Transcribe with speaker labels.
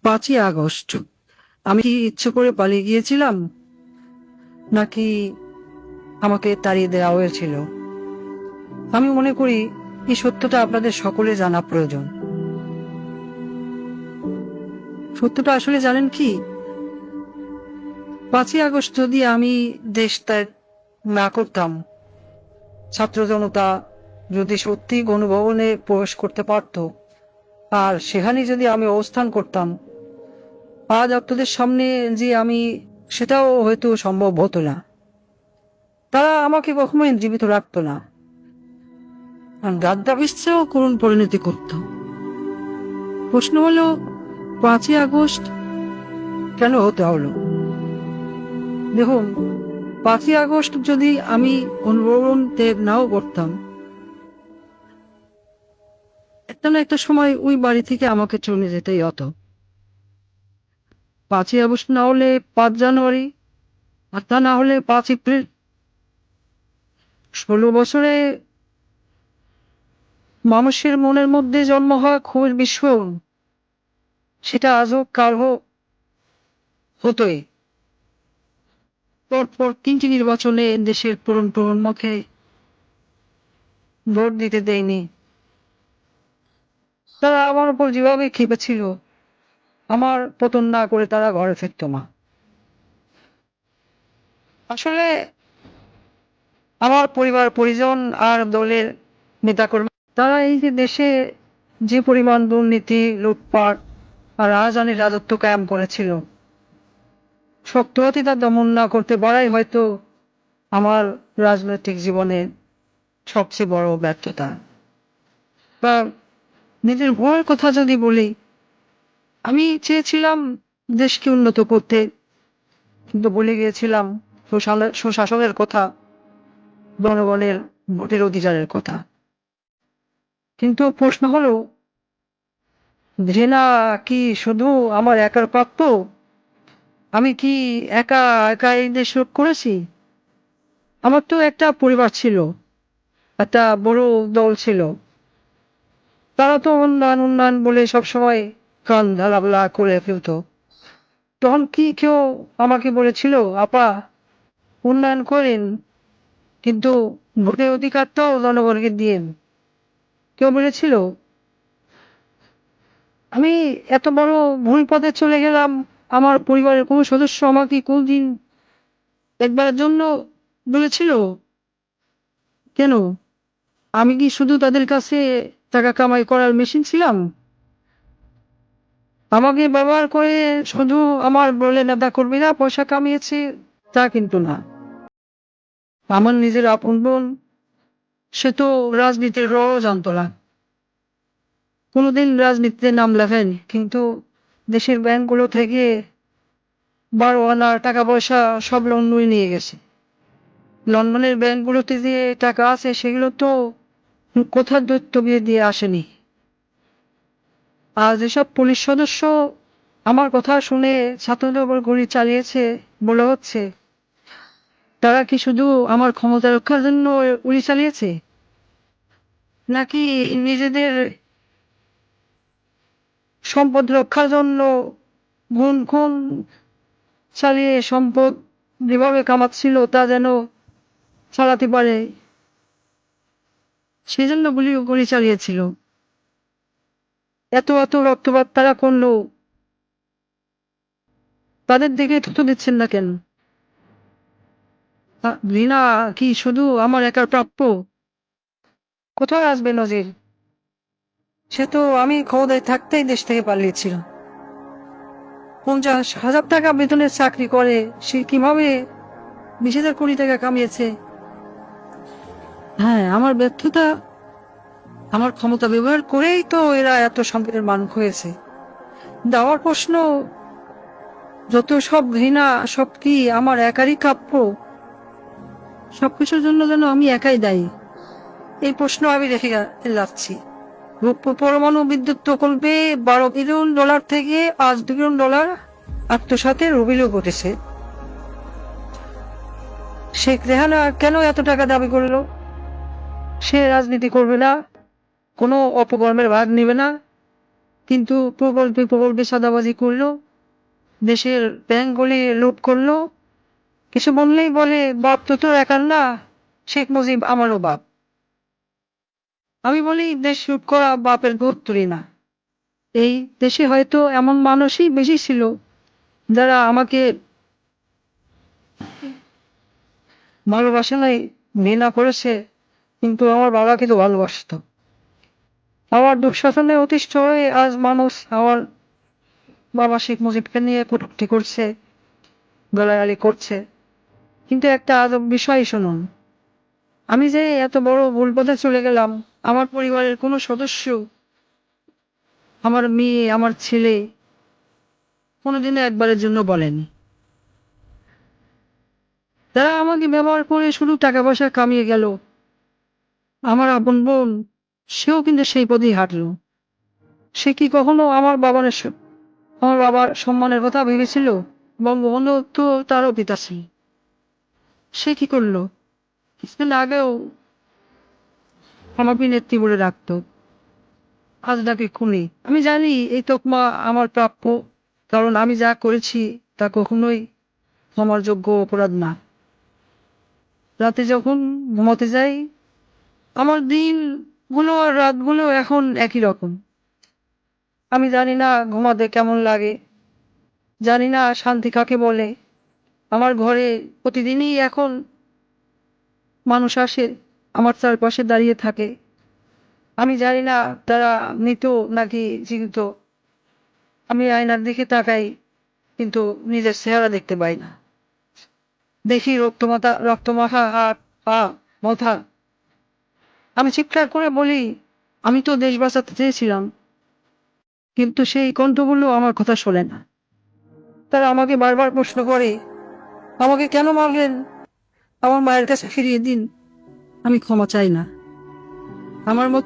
Speaker 1: 5ই August আমি কি ইচ্ছে করে পালিয়ে গিয়েছিলাম, নাকি আমাকে তাড়িয়ে দেওয়া হয়েছিল? আমি মনে করি এই সত্যটা আপনাদের সকলে জানা প্রয়োজন। সত্যটা আসলে জানেন কি? 5ই আগস্ট যদি আমি দেশ ত্যাগ না করতাম, ছাত্র জনতা যদি সত্যি গণভবনে প্রবেশ করতে পারত, আর সেখানে যদি আমি অবস্থান করতাম, আজ আপনাদের সামনে যে আমি, সেটাও হয়তো সম্ভব হতো না। তারা আমাকে কখনোই জীবিত রাখতো না, গাদ্দাফিসেও করুণ পরিণতি করত। প্রশ্ন হলো, 5ই আগস্ট কেন হতে হলো? দেখুন, 5ই আগস্ট যদি আমি গণভবন ত্যাগ নাও করতাম, একটা না একটা সময় ওই বাড়ি থেকে আমাকে চলে যেতেই হতো। 5ই আগস্ট না হলে 5 জানুয়ারি, আর তা না হলে 5 এপ্রিল। 16 বছরে মানুষের মনের মধ্যে জন্ম হয় ক্ষোভের বিস্ফোরণ, সেটা আজও কারো হতোই। পরপর 3টি নির্বাচনে দেশের প্রজন্মকে ভোট দিতে দেয়নি। তারা আমার উপর যেভাবে খেপেছিল, আমার পতন না করে তারা ঘরে ফিরত না। আসলে আমার পরিবার পরিজন আর দলের নেতাকর্মী, তারা এই যে দেশে যে পরিমাণ দুর্নীতি, লুটপাট আর রাজধানীর রাজত্ব কায়েম করেছিল, শক্ত হাতে তা দমন না করতে পারাই হয়তো আমার রাজনৈতিক জীবনের সবচেয়ে বড় ব্যর্থতা। বা নিজের ভয়ের কথা যদি বলি, আমি চেয়েছিলাম দেশকে উন্নত করতে, কিন্তু বলে গিয়েছিলাম সুশাসনের কথা, জনগণের ভোটের অধিকারের কথা। কিন্তু প্রশ্ন হলো, ঘৃণা কি শুধু আমার একার প্রাপ্য? আমি কি একা একা এই দেশ রোধ করেছি? আমার তো একটা পরিবার ছিল, একটা বড় দল ছিল। তারা তো উন্নয়ন উন্নয়ন বলে সবসময় কান ঢালাবলা করে ফেলত। তখন কি কেউ আমাকে বলেছিল, আপা উন্নয়ন করেন, কিন্তু ভোটের অধিকারটাও জনগণকে দিয়েন? কেউ বলেছিল? আমি এত বড় ভুল পথে চলে গেলাম, আমার পরিবারের কোনো সদস্য আমাকে কোনদিন একবারের জন্য বলেছিল? কেন? আমি কি শুধু তাদের কাছে টাকা কামাই করার মেশিন ছিলাম? আমাকে ব্যবহার করে শুধু আমার বলে নেতা কর্মীরা পয়সা কামিয়েছে, তা কিন্তু না। আমার নিজের আপন বোন, সে তো রাজনীতির রও জানতো না, কোনোদিন রাজনীতিতে নাম লেখেনি, কিন্তু দেশের ব্যাংকগুলো থেকে 12 আনা টাকা পয়সা সব লন্ডনে নিয়ে গেছে। লন্ডনের ব্যাংকগুলোতে যে টাকা আছে, সেগুলো তো কোথার দৈত্য বিয়ে দিয়ে আসেনি। আর যেসব পুলিশ সদস্য আমার কথা শুনে ছাত্রদের উপর গুলি চালিয়েছে বলে হচ্ছে, তারা কি শুধু আমার ক্ষমতা রক্ষার জন্য গুলি চালিয়েছে, নাকি নিজেদের সম্পদ রক্ষার জন্য গুণ খুন চালিয়ে সম্পদ যেভাবে কামাচ্ছিল তা যেন চালাতে পারে, সেজন্য গুলি চালিয়েছিল? এত এত রক্তপাত তারা করলো, তাদের দিকে থুতু দিচ্ছেন না কেন? ঘৃণা কি শুধু আমার একার প্রাপ্য? কোথায় আসবে নজির? সে তো আমি ক্ষমতায় থাকতেই দেশ থেকে পালিয়েছিলাম। 50,000 টাকা বেতনের চাকরি করে সে কিভাবে 20,000 কোটি টাকা কামিয়েছে? হ্যাঁ, আমার ব্যর্থতা, আমার ক্ষমতা ব্যবহার করেই তো এরা এত সম্পদের মালিক হয়েছে। দেওয়ার প্রশ্ন, যত সব ঘৃণা, সব কি আমার একারই কাপ্য? সবকিছুর জন্য যেন আমি একাই দায়ী, এই প্রশ্ন আমি রেখে যাচ্ছি। পরমাণু বিদ্যুৎ প্রকল্পে $12 বিলিয়ন থেকে $5 বিলিয়ন আত্মসাতের অভিযোগ উঠেছে। শেখ রেহানা কেন এত টাকা দাবি করলো? সে রাজনীতি করবে না, কোনো অপকর্মের ভাগ নেবে না, কিন্তু প্রকল্পে চাঁদাবাজি করলো, দেশের ব্যাংকগুলি লুট করলো। কিছু বললেই বলে বাপ তো তোর একার না, শেখ মুজিব আমারও বাপ। আমি বলি দেশ লুট করা বাপের গোত্রই না। এই দেশে হয়তো এমন মানুষই বেশি ছিল যারা আমাকে ভালোবাসে নাই, ঘৃণা করেছে, কিন্তু আমার বাবাকে তো ভালোবাসতো। আমার দুঃশাসনে অতিষ্ঠ হয়ে আজ মানুষ আমার বাবা শেখ মুজিবকে নিয়ে কটূক্তি করছে, গালাগালি করছে। কিন্তু একটা আজব বিষয় শুনুন, আমি যে এত বড় ভুল পথে চলে গেলাম, আমার পরিবারের কোনো সদস্য, আমার মেয়ে, আমার ছেলে কোনোদিনও একবারের জন্য বলেনি। তারা আমাকে ব্যবহার করে শুধু টাকা পয়সা কামিয়ে গেল। আমার আপন বোন, সেও কিন্তু সেই পথেই হাঁটলো। সে কি কখনো আমার বাবার সম্মানের কথা ভেবেছিল? বঙ্গবন্ধু তো তারও পিতা ছিল। সে কি করলো? কিছুদিন আগেও আমাকে নেত্রী বলে রাখতো, আজ নাকি খুনি। আমি জানি এই তকমা আমার প্রাপ্য, কারণ আমি যা করেছি তা কখনোই ক্ষমার যোগ্য অপরাধ না। রাতে যখন ঘুমাতে যাই, আমার দিনগুলো আর রাতগুলো এখন একই রকম। আমি জানি না ঘুমাতে কেমন লাগে, জানি না শান্তি কাকে বলে। আমার ঘরে প্রতিদিনই এখন মানুষ আসে, আমার চারপাশে দাঁড়িয়ে থাকে। আমি জানি না তারা মৃত নাকি জীবিত। আমি আয়নার দিকে তাকাই, কিন্তু নিজের চেহারা দেখতে পাই না। দেখি রক্তমাখা হাত, পা, মাথা। আমি চিৎকার করে বলি, আমি তো দেশ বাঁচাতে চেয়েছিলাম, কিন্তু সেই কণ্ঠগুলো আমার কথা শোনে না। তারা আমাকে বারবার প্রশ্ন করে, আমাকে কেন মারলেন? আমার মায়ের কাছে ফিরিয়ে দিন। আমি ক্ষমা চাই না। আমার মতো